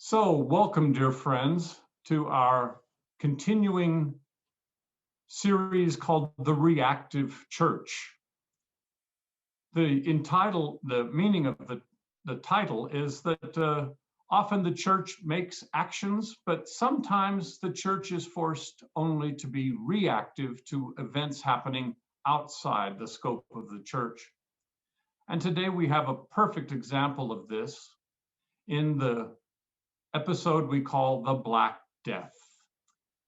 So, welcome, dear friends, to our continuing series called The Reactive Church. The meaning of the title is that often the church makes actions, but sometimes the church is forced only to be reactive to events happening outside the scope of the church. And today we have a perfect example of this in the episode we call The Black Death.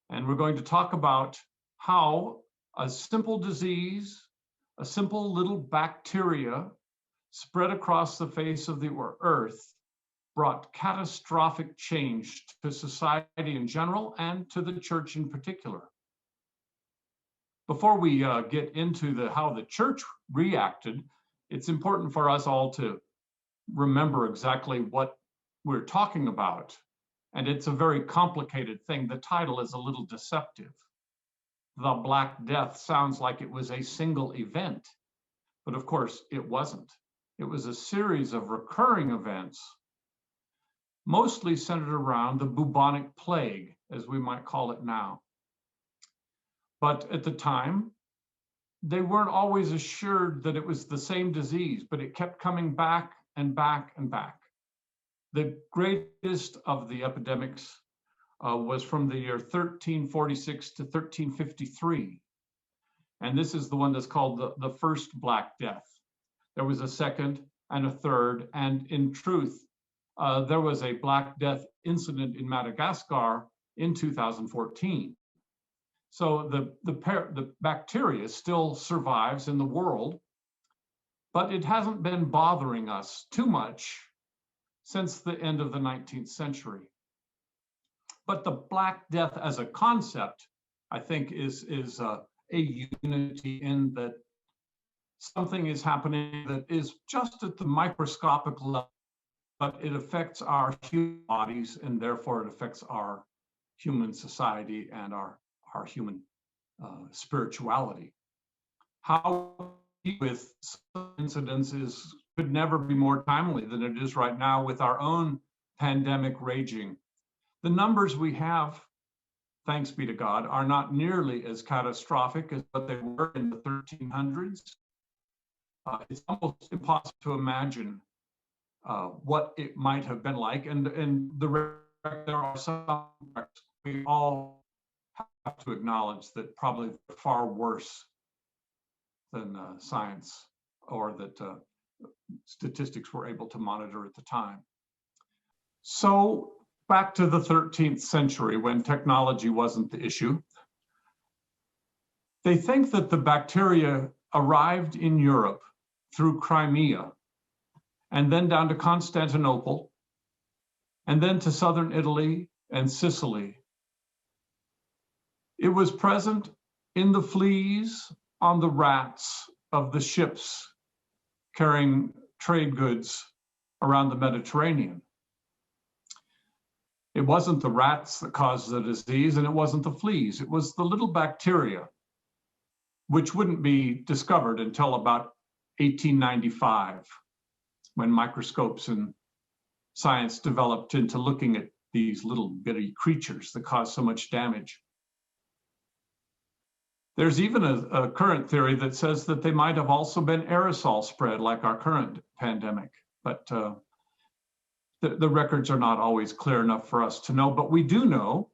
And we're going to talk about how a simple disease, a simple little bacteria spread across the face of the earth, brought catastrophic change to society in general and to the church in particular. Before we get into how the church reacted, it's important for us all to remember exactly what we're talking about. And it's a very complicated thing. The title is a little deceptive. The Black Death sounds like it was a single event, but of course it wasn't. It was a series of recurring events, mostly centered around the bubonic plague, as we might call it now. But at the time, they weren't always assured that it was the same disease, but it kept coming back and back and back. The greatest of the epidemics was from the year 1346 to 1353. And this is the one that's called the first Black Death. There was a second and a third. And in truth, there was a Black Death incident in Madagascar in 2014. So the bacteria still survives in the world, but it hasn't been bothering us too much since the end of the 19th century. But the Black Death as a concept, I think, is a unity in that something is happening that is just at the microscopic level, but it affects our human bodies, and therefore it affects our human society and our human spirituality. How with incidences could never be more timely than it is right now with our own pandemic raging. The numbers we have, thanks be to God, are not nearly as catastrophic as what they were in the 1300s. It's almost impossible to imagine what it might have been like. And there are some we all have to acknowledge that probably far worse than science or that statistics were able to monitor at the time. So back to the 13th century, when technology wasn't the issue, they think that the bacteria arrived in Europe through Crimea, and then down to Constantinople, and then to southern Italy and Sicily. It was present in the fleas on the rats of the ships carrying trade goods around the Mediterranean. It wasn't the rats that caused the disease, and it wasn't the fleas. It was the little bacteria, which wouldn't be discovered until about 1895, when microscopes and science developed into looking at these little bitty creatures that cause so much damage. There's even a current theory that says that they might have also been aerosol spread like our current pandemic, but the records are not always clear enough for us to know. But we do know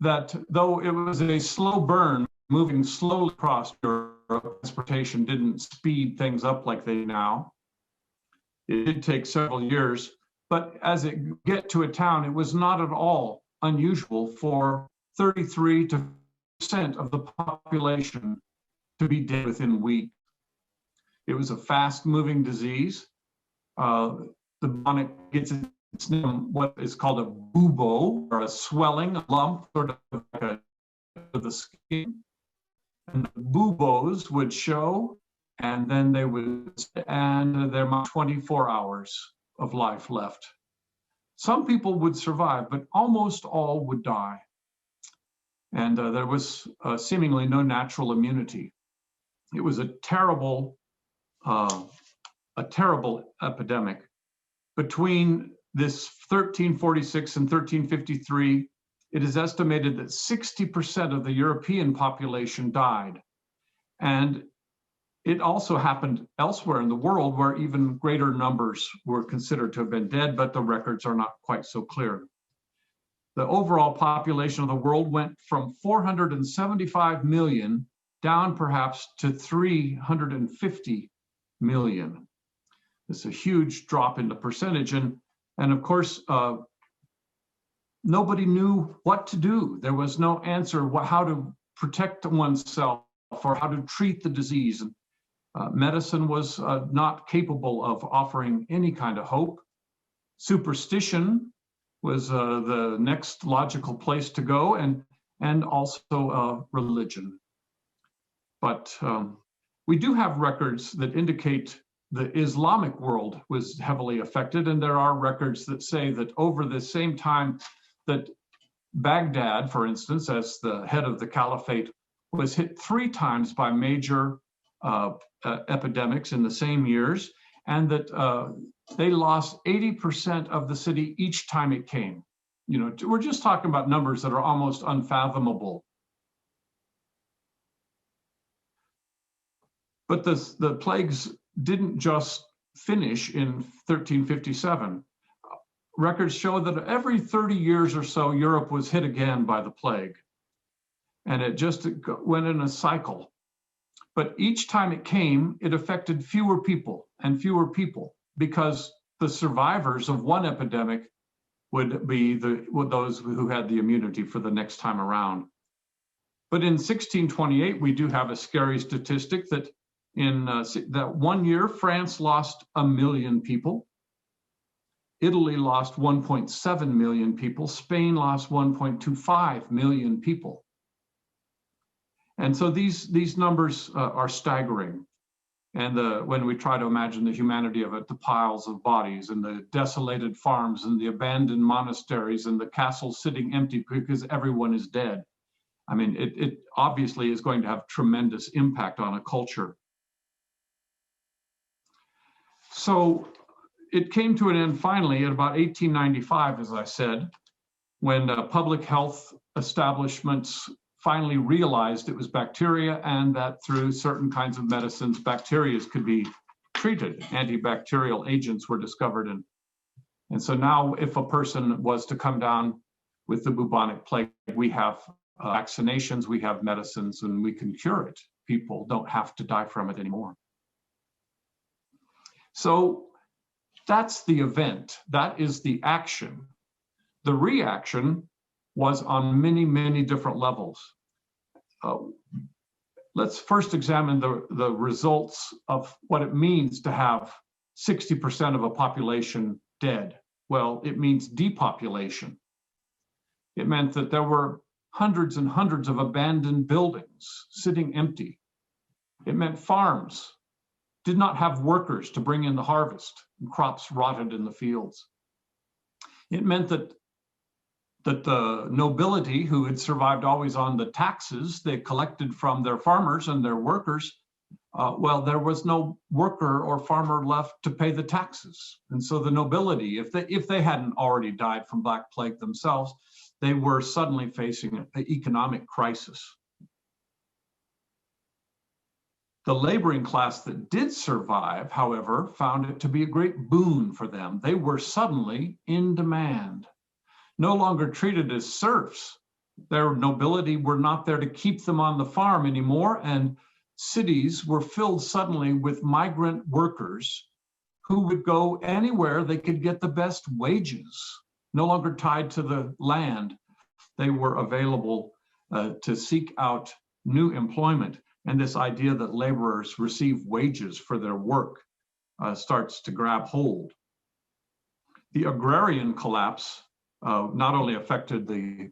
that though it was a slow burn, moving slowly across Europe, transportation didn't speed things up like they now. It did take several years, but as it get to a town, it was not at all unusual for 33% of the population to be dead within weeks. It was a fast-moving disease. The bubonic gets its name, what is called a bubo, or a swelling, a lump, sort of like the skin. And the buboes would show, and then they would, and there might be 24 hours of life left. Some people would survive, but almost all would die. And there was seemingly no natural immunity. It was a terrible epidemic. Between this 1346 and 1353, it is estimated that 60% of the European population died. And it also happened elsewhere in the world where even greater numbers were considered to have been dead, but the records are not quite so clear. The overall population of the world went from 475 million down perhaps to 350 million. It's a huge drop in the percentage. And of course, nobody knew what to do. There was no answer how to protect oneself or how to treat the disease. Medicine was not capable of offering any kind of hope. Superstition was the next logical place to go, and also religion. But we do have records that indicate the Islamic world was heavily affected, and there are records that say that over the same time that Baghdad, for instance, as the head of the caliphate, was hit 3 times by major epidemics in the same years, and that they lost 80% of the city each time it came. You know, we're just talking about numbers that are almost unfathomable. But the plagues didn't just finish in 1357. Records show that every 30 years or so, Europe was hit again by the plague. And it just went in a cycle. But each time it came, it affected fewer people and fewer people, because the survivors of one epidemic would be those who had the immunity for the next time around. But in 1628, we do have a scary statistic that in that 1 year, France lost 1 million people. Italy lost 1.7 million people. Spain lost 1.25 million people. And so these numbers are staggering. And when we try to imagine the humanity of it, the piles of bodies and the desolated farms and the abandoned monasteries and the castles sitting empty because everyone is dead. I mean, it obviously is going to have tremendous impact on a culture. So it came to an end finally at about 1895, as I said, when public health establishments finally realized it was bacteria, and that through certain kinds of medicines, bacteria could be treated. Antibacterial agents were discovered. And so now if a person was to come down with the bubonic plague, we have vaccinations, we have medicines, and we can cure it. People don't have to die from it anymore. So that's the event. That is the action. The reaction was on many, many different levels. Let's first examine the results of what it means to have 60% of a population dead. Well, it means depopulation. It meant that there were hundreds and hundreds of abandoned buildings sitting empty. It meant farms did not have workers to bring in the harvest, and crops rotted in the fields. It meant that the nobility, who had survived always on the taxes they collected from their farmers and their workers, well, there was no worker or farmer left to pay the taxes. And so the nobility, if they hadn't already died from Black Plague themselves, they were suddenly facing an economic crisis. The laboring class that did survive, however, found it to be a great boon for them. They were suddenly in demand. No longer treated as serfs. Their nobility were not there to keep them on the farm anymore, and cities were filled suddenly with migrant workers who would go anywhere they could get the best wages. No longer tied to the land, they were available to seek out new employment. And this idea that laborers receive wages for their work starts to grab hold. The agrarian collapse not only affected the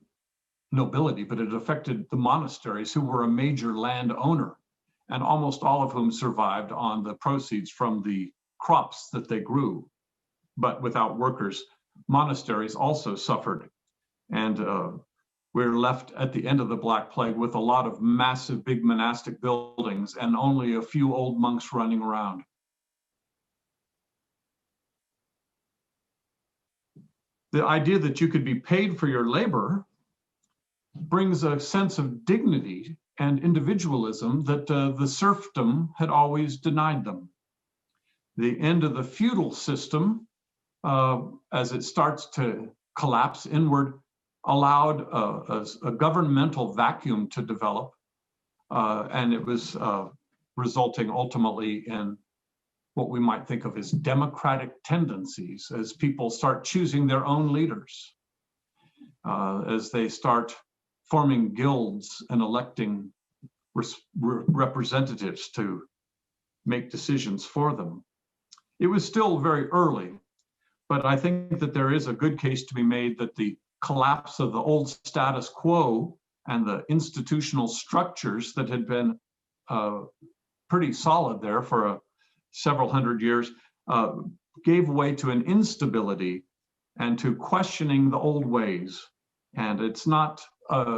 nobility, but it affected the monasteries, who were a major landowner, and almost all of whom survived on the proceeds from the crops that they grew. But without workers, monasteries also suffered. And we're left at the end of the Black Plague with a lot of massive, big monastic buildings and only a few old monks running around. The idea that you could be paid for your labor brings a sense of dignity and individualism that the serfdom had always denied them. The end of the feudal system, as it starts to collapse inward, allowed a governmental vacuum to develop, and it was resulting ultimately in what we might think of as democratic tendencies, as people start choosing their own leaders, as they start forming guilds and electing representatives to make decisions for them. It was still very early, but I think that there is a good case to be made that the collapse of the old status quo and the institutional structures that had been pretty solid there for several hundred years gave way to an instability and to questioning the old ways. And it's not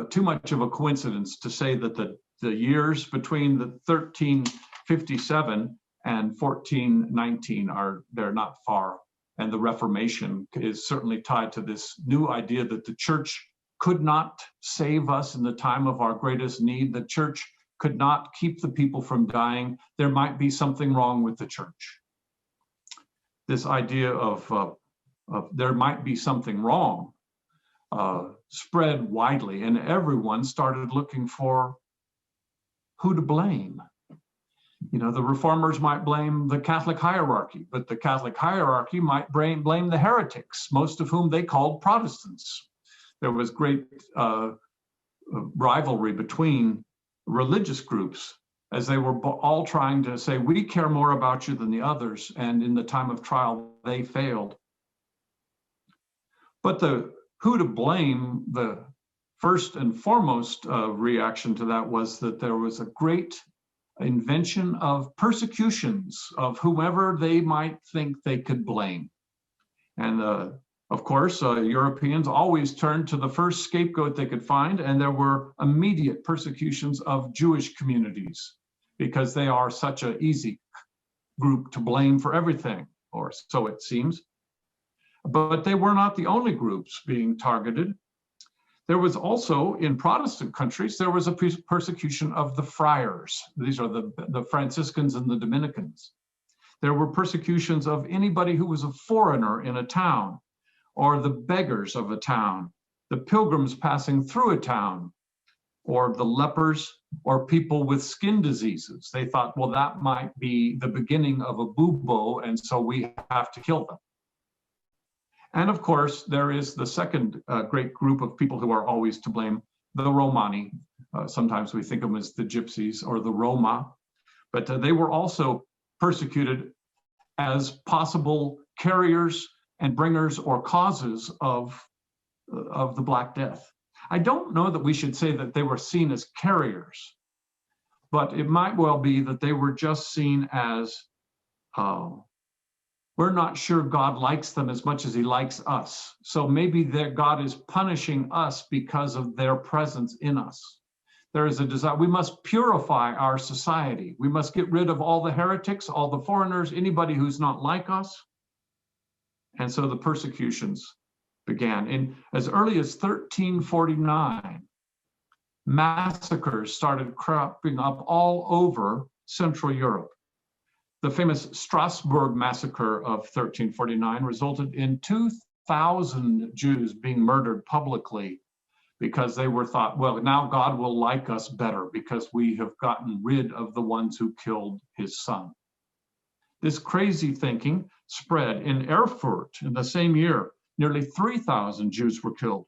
too much of a coincidence to say that the years between the 1357 and 1419 they're not far. And the Reformation is certainly tied to this new idea that the church could not save us in the time of our greatest need. The church could not keep the people from dying. There might be something wrong with the church. This idea of there might be something wrong spread widely, and everyone started looking for who to blame. You know, the reformers might blame the Catholic hierarchy, but the Catholic hierarchy might blame the heretics, most of whom they called Protestants. There was great rivalry between religious groups as they were all trying to say, we care more about you than the others, and in the time of trial, they failed. But the who to blame, the first and foremost reaction to that was that there was a great invention of persecutions of whomever they might think they could blame. And of course, Europeans always turned to the first scapegoat they could find, and there were immediate persecutions of Jewish communities because they are such an easy group to blame for everything, or so it seems. But they were not the only groups being targeted. There was also, in Protestant countries, there was a persecution of the friars. These are the Franciscans and the Dominicans. There were persecutions of anybody who was a foreigner in a town, or the beggars of a town, the pilgrims passing through a town, or the lepers, or people with skin diseases. They thought, well, that might be the beginning of a bubo, and so we have to kill them. And of course, there is the second great group of people who are always to blame, the Romani. Sometimes we think of them as the Gypsies or the Roma, but they were also persecuted as possible carriers and bringers or causes of the Black Death. I don't know that we should say that they were seen as carriers, but it might well be that they were just seen as we're not sure God likes them as much as he likes us. So maybe God is punishing us because of their presence in us. There is a desire. We must purify our society. We must get rid of all the heretics, all the foreigners, anybody who's not like us. And so the persecutions began. In as early as 1349, massacres started cropping up all over Central Europe. The famous Strasbourg massacre of 1349 resulted in 2,000 Jews being murdered publicly because they were thought, well, now God will like us better because we have gotten rid of the ones who killed his son. This crazy thinking spread in Erfurt in the same year. Nearly 3,000 Jews were killed.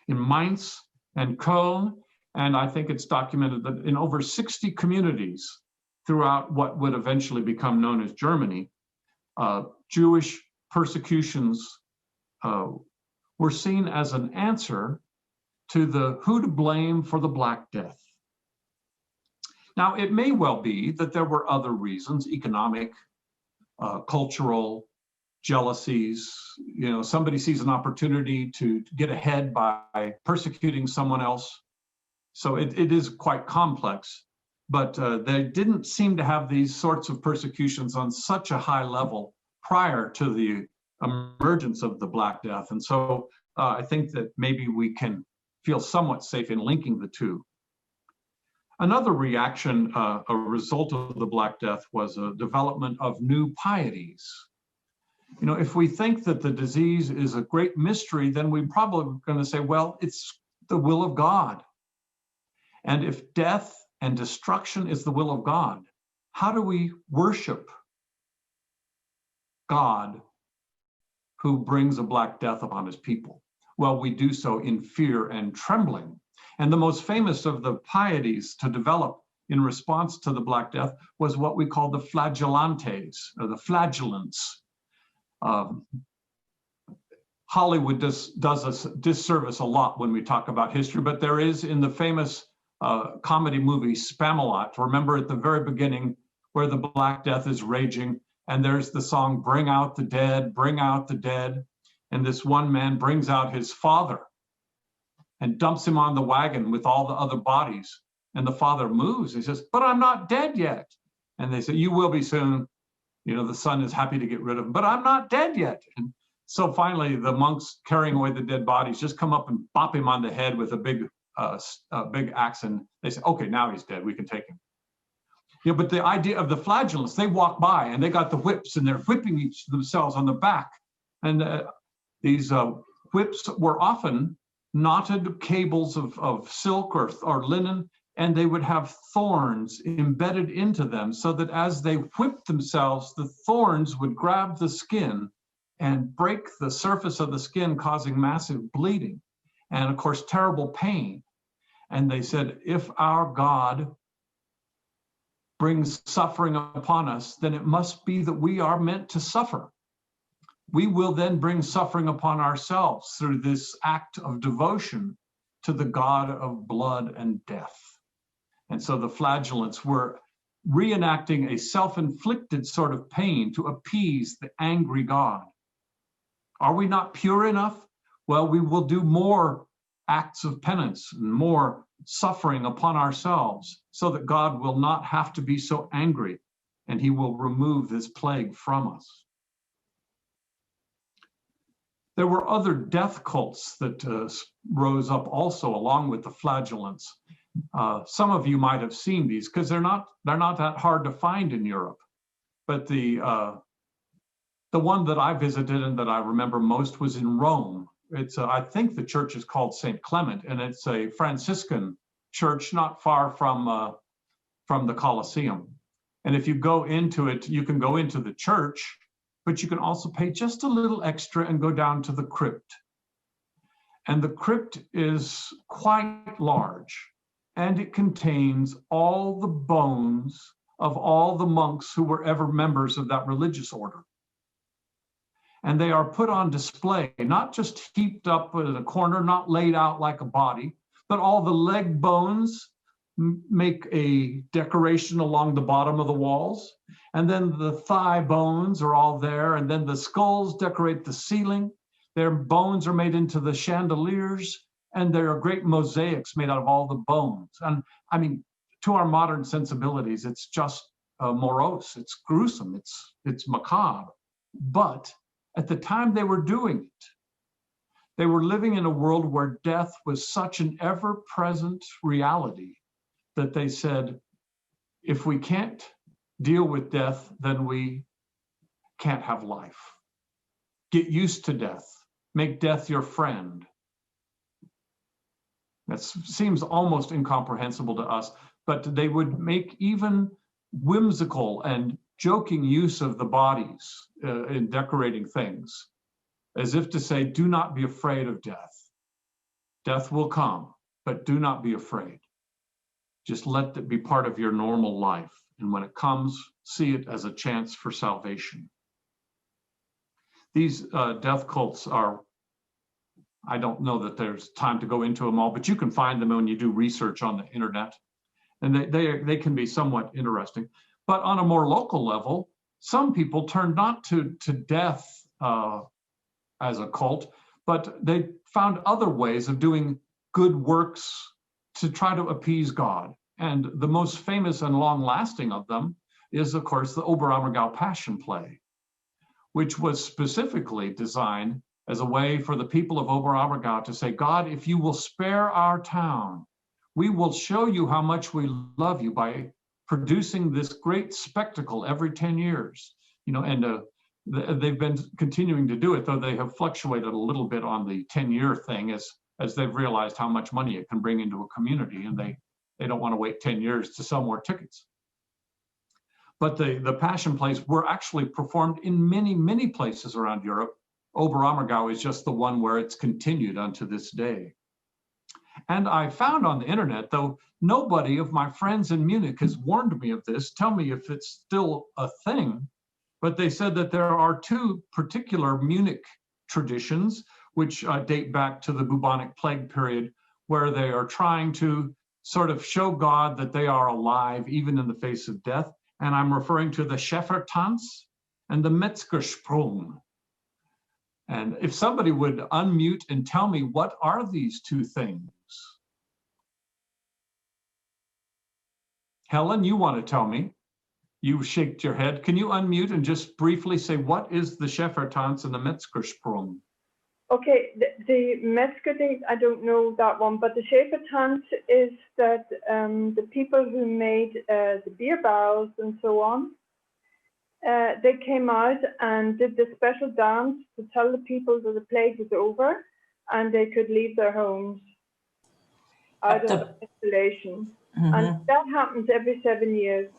In Mainz and Köln, and I think it's documented that in over 60 communities throughout what would eventually become known as Germany, Jewish persecutions were seen as an answer to the who to blame for the Black Death. Now, it may well be that there were other reasons, economic, cultural, jealousies. You know, somebody sees an opportunity to get ahead by persecuting someone else. So it is quite complex. But they didn't seem to have these sorts of persecutions on such a high level prior to the emergence of the Black Death. And so I think that maybe we can feel somewhat safe in linking the two. Another reaction, a result of the Black Death, was a development of new pieties. You know, if we think that the disease is a great mystery, then we're probably going to say, well, it's the will of God. And if death and destruction is the will of God, how do we worship God who brings a Black Death upon his people? Well, we do so in fear and trembling. And the most famous of the pieties to develop in response to the Black Death was what we call the flagellantes, or the flagellants. Hollywood does us disservice a lot when we talk about history, but there is in the famous comedy movie Spamalot, remember at the very beginning where the Black Death is raging, and there's the song, "Bring out the dead, bring out the dead." And this one man brings out his father and dumps him on the wagon with all the other bodies. And the father moves. He says, "But I'm not dead yet." And they say, "You will be soon." You know, the son is happy to get rid of him, "But I'm not dead yet." And so finally, the monks carrying away the dead bodies just come up and bop him on the head with a big axe. And they say, "Okay, now he's dead. We can take him." Yeah, but the idea of the flagellants, they walk by and they got the whips and they're whipping each themselves on the back. And these whips were often knotted cables of silk or linen, and they would have thorns embedded into them so that as they whipped themselves, the thorns would grab the skin and break the surface of the skin, causing massive bleeding and, of course, terrible pain. And they said, if our God brings suffering upon us, then it must be that we are meant to suffer. We will then bring suffering upon ourselves through this act of devotion to the God of blood and death. And so the flagellants were reenacting a self-inflicted sort of pain to appease the angry God. Are we not pure enough? Well, we will do more acts of penance and more suffering upon ourselves so that God will not have to be so angry and he will remove this plague from us. There were other death cults that rose up also along with the flagellants. Some of you might have seen these because they're not that hard to find in Europe. But the one that I visited and that I remember most was in Rome. It's I think the church is called St. Clement, and it's a Franciscan church not far from the Colosseum. And if you go into it, you can go into the church, but you can also pay just a little extra and go down to the crypt. And the crypt is quite large, and it contains all the bones of all the monks who were ever members of that religious order. And they are put on display, not just heaped up in a corner, not laid out like a body, but all the leg bones make a decoration along the bottom of the walls. And then the thigh bones are all there. And then the skulls decorate the ceiling. Their bones are made into the chandeliers. And there are great mosaics made out of all the bones. And I mean, to our modern sensibilities, it's just morose. It's gruesome. It's macabre. But at the time they were doing it, they were living in a world where death was such an ever-present reality that they said, if we can't deal with death, then we can't have life. Get used to death. Make death your friend. That seems almost incomprehensible to us, but they would make even whimsical and joking use of the bodies in decorating things, as if to say, do not be afraid of death. Death will come, but do not be afraid. Just let it be part of your normal life. And when it comes, see it as a chance for salvation. These death cults are, I don't know that there's time to go into them all, but you can find them when you do research on the internet. And they can be somewhat interesting. But on a more local level, some people turn not to death as a cult, but they found other ways of doing good works to try to appease God. And the most famous and long-lasting of them is, of course, the Oberammergau Passion Play, which was specifically designed as a way for the people of Oberammergau to say, God, if you will spare our town, we will show you how much we love you by producing this great spectacle every 10 years. And they've been continuing to do it, though they have fluctuated a little bit on the 10-year thing as they've realized how much money it can bring into a community, and they don't want to wait 10 years to sell more tickets. But the Passion plays were actually performed in many, many places around Europe. Oberammergau is just the one where it's continued unto this day. And I found on the internet, though nobody of my friends in Munich has warned me of this, tell me if it's still a thing, but they said that there are two particular Munich traditions which date back to the bubonic plague period, where they are trying to sort of show God that they are alive even in the face of death. And I'm referring to the Schäfertanz and the Metzgersprung. And if somebody would unmute and tell me, what are these two things? Helen, you want to tell me? You shaked your head. Can you unmute and just briefly say, what is the Schäfertanz and the Metzgersprung? Okay, the Metzger thing, I don't know that one, but the Schäfertanz is that the people who made the beer barrels and so on, they came out and did this special dance to tell the people that the plague was over and they could leave their homes out of isolation. Mm-hmm. And that happens every 7 years.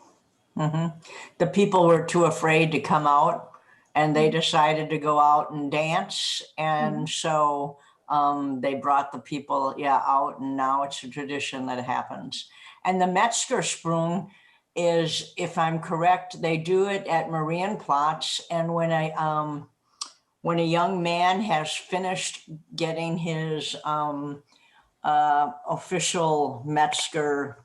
Mm-hmm. The people were too afraid to come out, and they decided to go out and dance. And so they brought the people out, and now it's a tradition that happens. And the Metzgersprung is, if I'm correct, they do it at Marienplatz. And when a young man has finished getting his official Metzger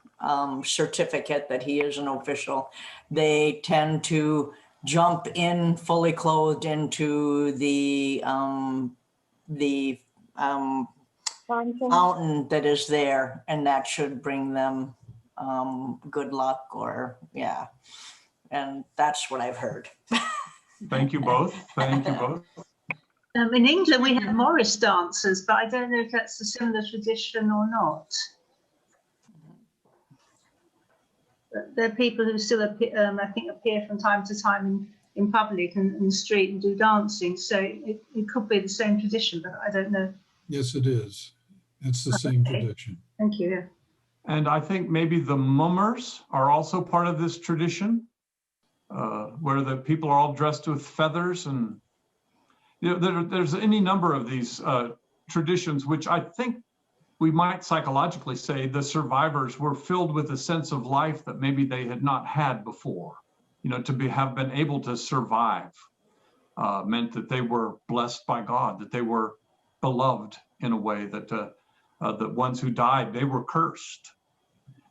certificate that he is an official, they tend to jump in fully clothed into the fountain that is there, and that should bring them good luck, or and that's what I've heard. Thank you both. Thank you both. In England, we have Morris dancers, but I don't know if that's a similar tradition or not. But there are people who still appear, I think, appear from time to time in public and in the street and do dancing. So it could be the same tradition, but I don't know. Yes, it is. It's the same tradition. Thank you. And I think maybe the mummers are also part of this tradition, where the people are all dressed with feathers, and there's any number of these traditions, which I think we might psychologically say the survivors were filled with a sense of life that maybe they had not had before. To have been able to survive meant that they were blessed by God, that they were beloved in a way that the ones who died, they were cursed.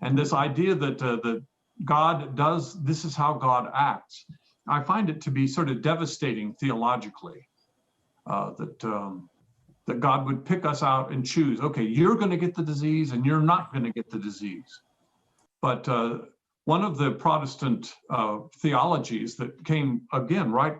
And this idea that God does, this is how God acts, I find it to be sort of devastating theologically, that God would pick us out and choose, okay, you're going to get the disease and you're not going to get the disease. But one of the Protestant theologies that came, again, right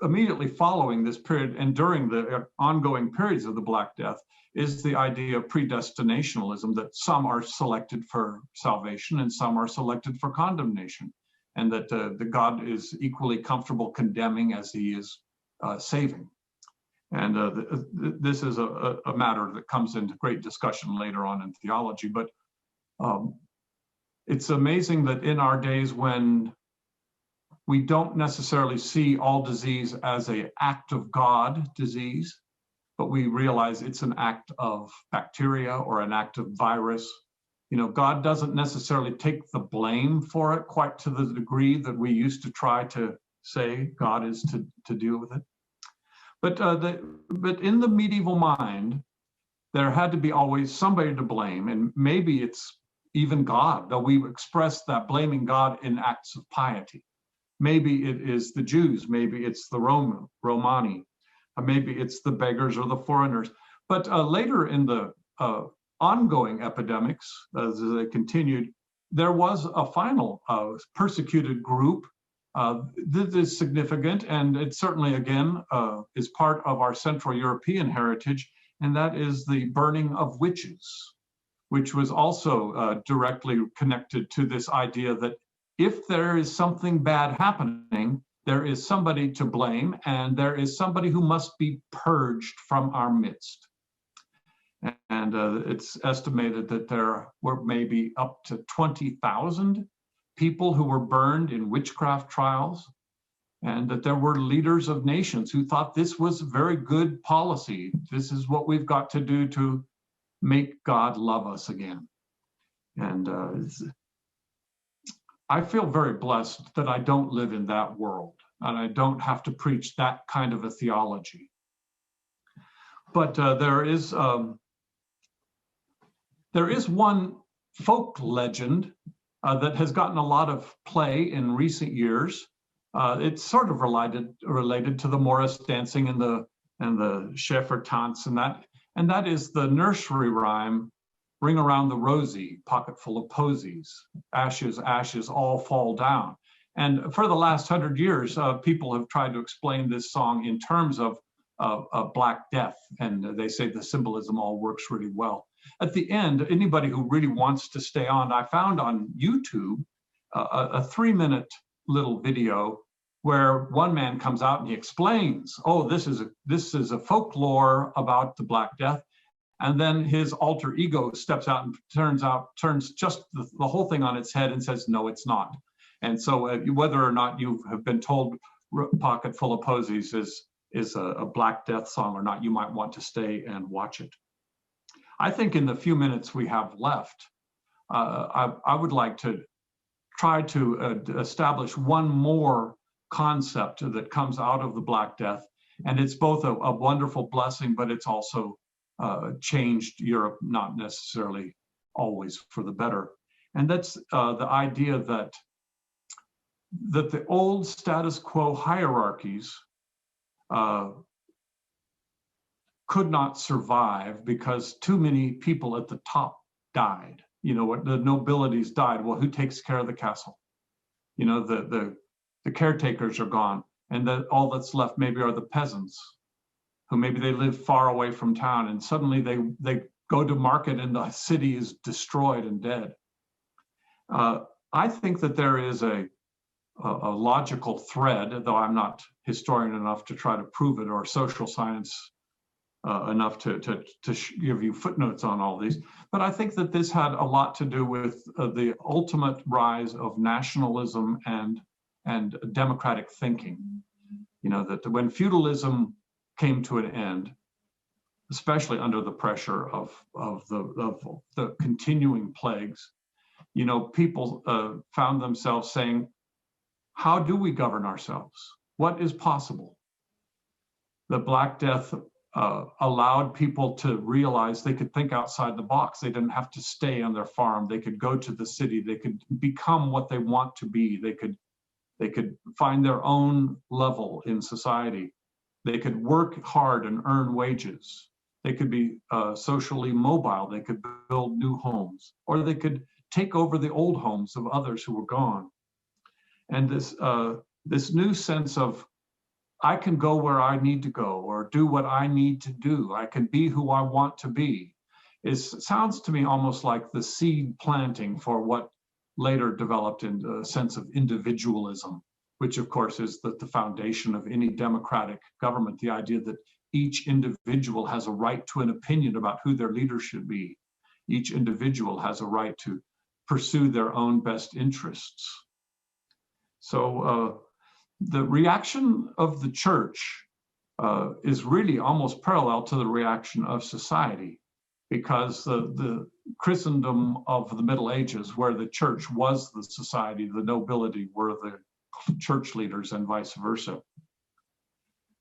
immediately following this period and during the ongoing periods of the Black Death, is the idea of predestinationalism, that some are selected for salvation and some are selected for condemnation, and that the God is equally comfortable condemning as he is saving. And this is a matter that comes into great discussion later on in theology. But it's amazing that in our days, when we don't necessarily see all disease as an act of God disease, but we realize it's an act of bacteria or an act of virus. God doesn't necessarily take the blame for it quite to the degree that we used to try to say God is to deal with it. But in the medieval mind, there had to be always somebody to blame, and maybe it's even God, though we express that blaming God in acts of piety. Maybe it is the Jews, maybe it's the Romani, maybe it's the beggars or the foreigners. But later in the ongoing epidemics, as they continued, there was a final persecuted group This is significant, and it certainly, again, is part of our Central European heritage, and that is the burning of witches, which was also directly connected to this idea that if there is something bad happening, there is somebody to blame, and there is somebody who must be purged from our midst. And it's estimated that there were maybe up to 20,000 people who were burned in witchcraft trials, and that there were leaders of nations who thought this was very good policy. This is what we've got to do to make God love us again. And I feel very blessed that I don't live in that world, and I don't have to preach that kind of a theology. But there is one folk legend that has gotten a lot of play in recent years. It's sort of related to the Morris dancing and the Schäfertanz and that is the nursery rhyme, "Ring around the rosy, pocket full of posies, ashes, ashes, all fall down." And for the last 100 years, people have tried to explain this song in terms of Black Death, and they say the symbolism all works really well. At the end, anybody who really wants to stay on, I found on YouTube a 3-minute little video where one man comes out and he explains, oh, this is a folklore about the Black Death. And then his alter ego steps out and turns just the whole thing on its head and says, no, it's not. And so whether or not you have been told Pocket Full of Posies is a Black Death song or not, you might want to stay and watch it. I think in the few minutes we have left, I would like to try to establish one more concept that comes out of the Black Death. And it's both a wonderful blessing, but it's also changed Europe, not necessarily always for the better. And that's the idea that the old status quo hierarchies could not survive because too many people at the top died. You know, what the nobilities died. Well, who takes care of the castle? You know, the caretakers are gone, and all that's left maybe are the peasants, who maybe they live far away from town, and suddenly they go to market and the city is destroyed and dead. I think that there is a logical thread, though I'm not historian enough to try to prove it, or social science enough to give you footnotes on all these. But I think that this had a lot to do with the ultimate rise of nationalism and democratic thinking. You know, that when feudalism came to an end, especially under the pressure of the continuing plagues, you know, people found themselves saying, how do we govern ourselves? What is possible? The Black Death allowed people to realize they could think outside the box. They didn't have to stay on their farm. They could go to the city. They could become what they want to be. They could find their own level in society. They could work hard and earn wages. They could be socially mobile. They could build new homes, or they could take over the old homes of others who were gone. And this new sense of, I can go where I need to go, or do what I need to do. I can be who I want to be. Sounds to me almost like the seed planting for what later developed into a sense of individualism, which of course is the foundation of any democratic government, the idea that each individual has a right to an opinion about who their leader should be. Each individual has a right to pursue their own best interests. So the reaction of the church is really almost parallel to the reaction of society, because the Christendom of the Middle Ages, where the church was the society, the nobility were the church leaders, and vice versa.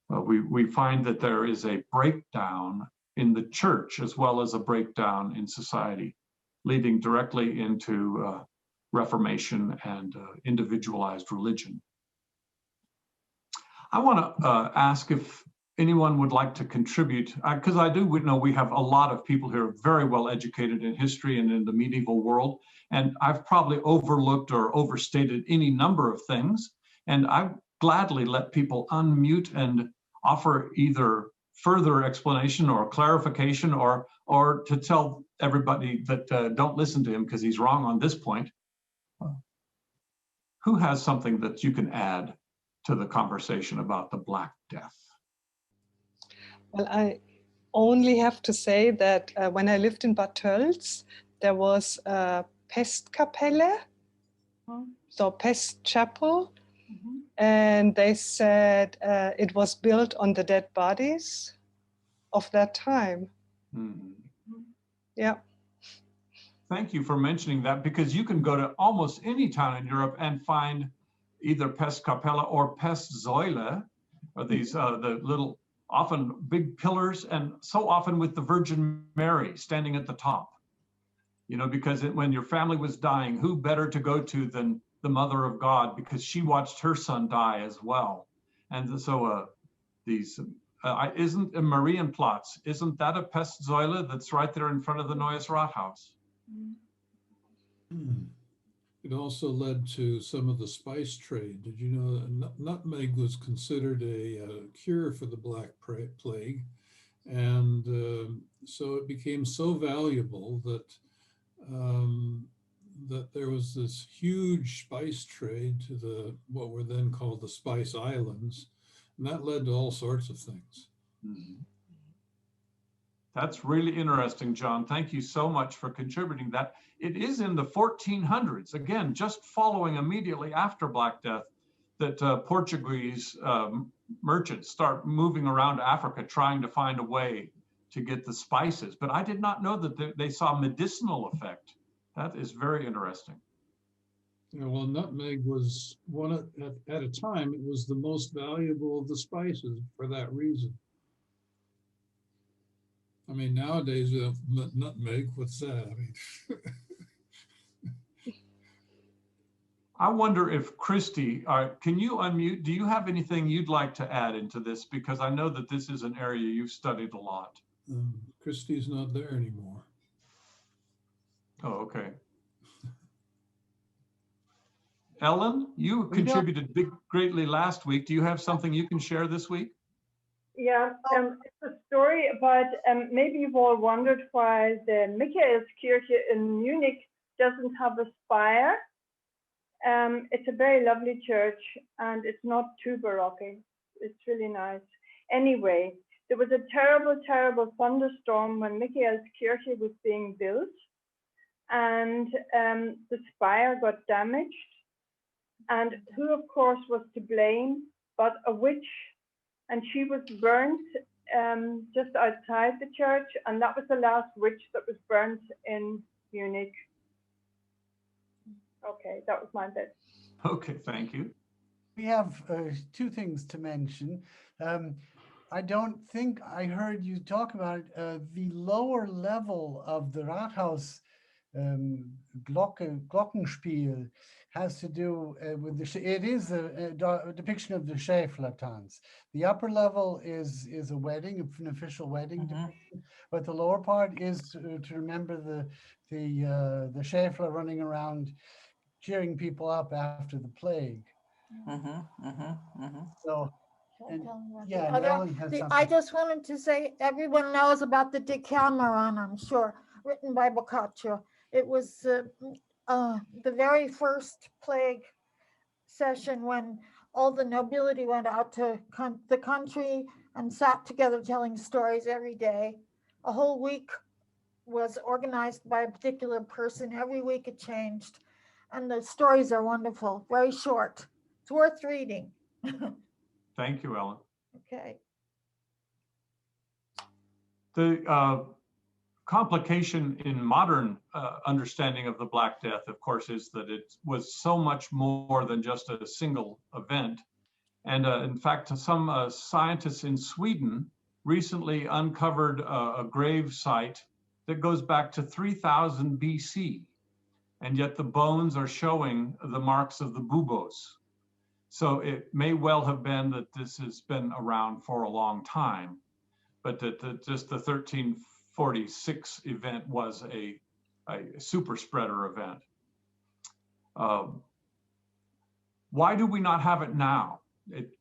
We find that there is a breakdown in the church as well as a breakdown in society, leading directly into Reformation and individualized religion. I want to ask if anyone would like to contribute, because I do know we have a lot of people here very well educated in history and in the medieval world, and I've probably overlooked or overstated any number of things. And I gladly let people unmute and offer either further explanation or clarification, or to tell everybody that don't listen to him because he's wrong on this point. Who has something that you can add to the conversation about the Black Death? Well, I only have to say that when I lived in Bad Tölz, there was a Pestkapelle, so Pest Chapel, and they said it was built on the dead bodies of that time. Yeah. Thank you for mentioning that, because you can go to almost any town in Europe and find either Pestkapelle or Pestsäule, or these the little, often big pillars, and so often with the Virgin Mary standing at the top. You know, because when your family was dying, who better to go to than the Mother of God, because she watched her son die as well. And so these, isn't Marienplatz, isn't that a Pestsäule that's right there in front of the Neues Rathaus? It also led to some of the spice trade. Did you know that nutmeg was considered a cure for the Black Plague? And so it became so valuable that that there was this huge spice trade to what were then called the Spice Islands, and that led to all sorts of things. That's really interesting, John. Thank you so much for contributing that. It is in the 1400s, again, just following immediately after Black Death, that Portuguese merchants start moving around Africa trying to find a way to get the spices. But I did not know that they saw medicinal effect. That is very interesting. Yeah, well, nutmeg was at a time, it was the most valuable of the spices for that reason. I mean, nowadays, nutmeg, what's that? I mean, I wonder if Christy, can you unmute? Do you have anything you'd like to add into this? Because I know that this is an area you've studied a lot. Christy's not there anymore. Oh, okay. Ellen, you contributed greatly last week. Do you have something you can share this week? Yeah, it's a story about, maybe you've all wondered why the Michaelskirche in Munich doesn't have a spire. It's a very lovely church and it's not too baroque. It's really nice. Anyway, there was a terrible, terrible thunderstorm when Michaelskirche was being built, and the spire got damaged. And who, of course, was to blame but a witch? And she was burnt just outside the church, and that was the last witch that was burnt in Munich. Okay, that was my bit. Okay, thank you. We have two things to mention. I don't think I heard you talk about the lower level of the Rathaus Glockenspiel has to do with it is a depiction of the Schäflertanz. The upper level is a wedding, an official wedding depiction, but the lower part is to remember the Schäfler running around cheering people up after the plague. So, and, yeah, and Ellen has something. I just wanted to say, everyone knows about the Decameron, I'm sure, written by Boccaccio. It was the very first plague session when all the nobility went out to the country and sat together telling stories every day. A whole week was organized by a particular person. Every week it changed. And the stories are wonderful, very short. It's worth reading. Thank you, Ellen. Okay. The complication in modern understanding of the Black Death, of course, is that it was so much more than just a single event. And in fact, some scientists in Sweden recently uncovered a grave site that goes back to 3000 BC. And yet the bones are showing the marks of the buboes. So it may well have been that this has been around for a long time, but that just the 1346 event was a super spreader event. Why do we not have it now?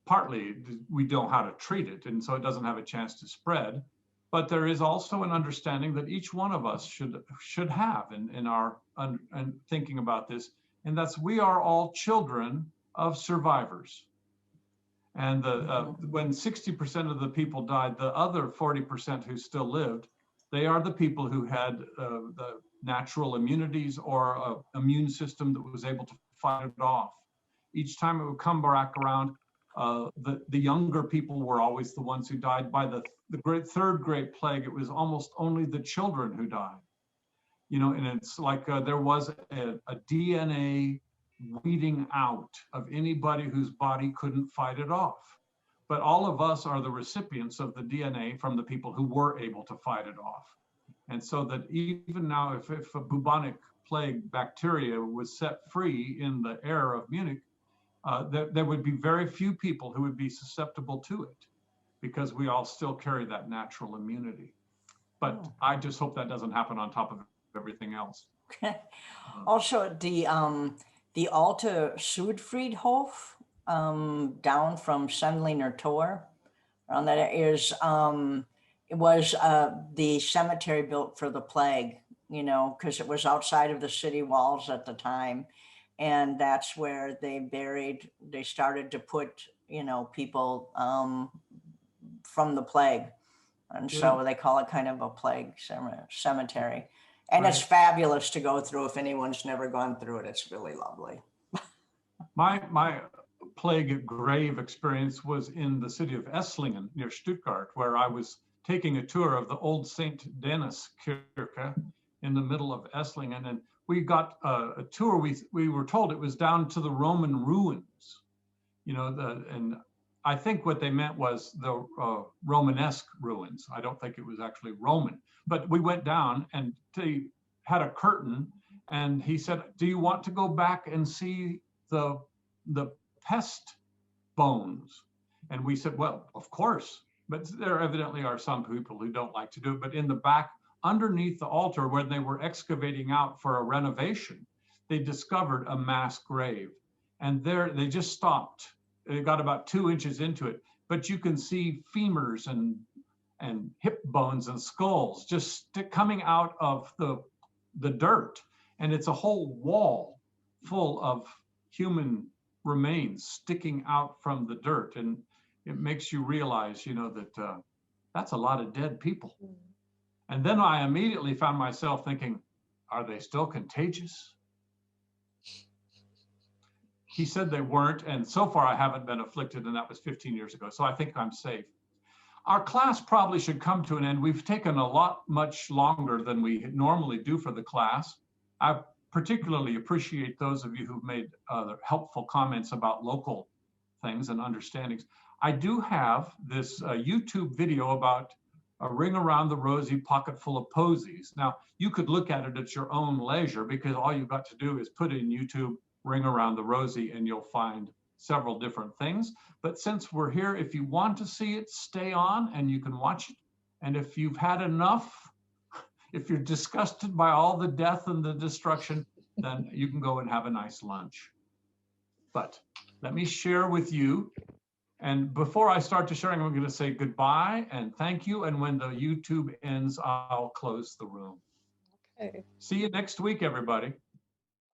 Partly we don't know how to treat it, and so it doesn't have a chance to spread. But there is also an understanding that each one of us should have in our thinking about this, and that's we are all children of survivors. And when 60% of the people died, the other 40% who still lived, they are the people who had the natural immunities or immune system that was able to fight it off. Each time it would come back around, the younger people were always the ones who died. By the third great plague, it was almost only the children who died. You know, and it's like there was a DNA weeding out of anybody whose body couldn't fight it off. But all of us are the recipients of the DNA from the people who were able to fight it off. And so that even now, if a bubonic plague bacteria was set free in the air of Munich, there would be very few people who would be susceptible to it, because we all still carry that natural immunity. But I just hope that doesn't happen on top of everything else. Also, the Alte Südfriedhof down from Sendlinger Tor, around that is it was the cemetery built for the plague, you know, because it was outside of the city walls at the time. And that's where they started to put, you know, people from the plague. And so they call it kind of a plague cemetery. And it's fabulous to go through. If anyone's never gone through it, it's really lovely. My plague grave experience was in the city of Esslingen near Stuttgart, where I was taking a tour of the old St. Denis Kirche in the middle of Esslingen. And we got a tour. We were told it was down to the Roman ruins, you know, and I think what they meant was the Romanesque ruins. I don't think it was actually Roman, but we went down and they had a curtain, and he said, "Do you want to go back and see the pest bones?" And we said, "Well, of course," but there evidently are some people who don't like to do it. But in the back, underneath the altar, where they were excavating out for a renovation, they discovered a mass grave, and there they just stopped. They got about 2 inches into it, but you can see femurs and hip bones and skulls just coming out of the dirt. And it's a whole wall full of human remains sticking out from the dirt. And it makes you realize, you know, that that's a lot of dead people. And then I immediately found myself thinking, are they still contagious? He said they weren't, and so far I haven't been afflicted, and that was 15 years ago, so I think I'm safe. Our class probably should come to an end. We've taken much longer than we normally do for the class. I particularly appreciate those of you who've made helpful comments about local things and understandings. I do have this YouTube video about a ring around the rosy pocket full of posies. Now, you could look at it at your own leisure, because all you've got to do is put in YouTube ring around the rosy and you'll find several different things. But since we're here, if you want to see it, stay on and you can watch it. And if you've had enough, if you're disgusted by all the death and the destruction, then you can go and have a nice lunch. But let me share with you. And before I start to sharing, I'm going to say goodbye and thank you. And when the YouTube ends, I'll close the room. Okay. See you next week, everybody.